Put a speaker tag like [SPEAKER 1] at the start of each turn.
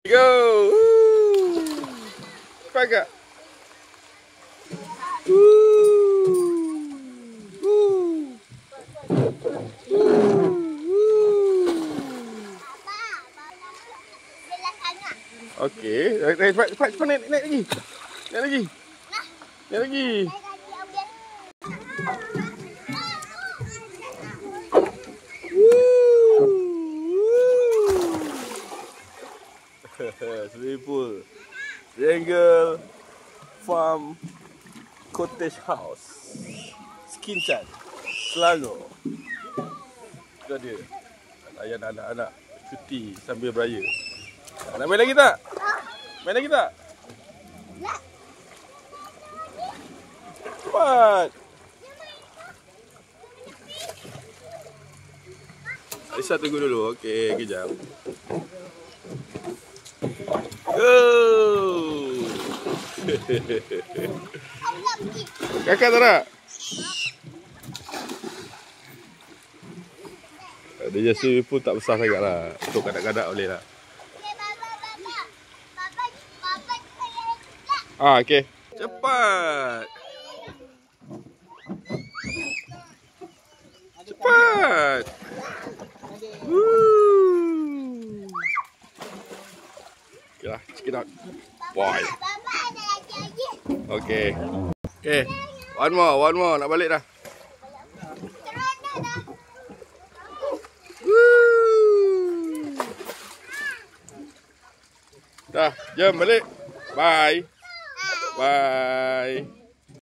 [SPEAKER 1] Go. Cepat kak. Okey, cepat naik lagi. Naik lagi. Naik lagi. Swimming pool. Jungle Farm Cottage House. Skinchan. Selangor. Itu dia. Ayah dan anak-anak cuti sambil beraya. Nak main lagi tak? Main lagi tak? Cepat. Aisyah tunggu dulu. Okey, kejap. Go. Kakak tak nak? Dia swimming pool tak besar sangat lah. Untuk kanak-kanak boleh lah. Okey. Cepat. Cepat. Okay lah, check it out. Boy. Okay. Okay. One more. Nak balik dah. Dah, jom balik. Bye. Bye.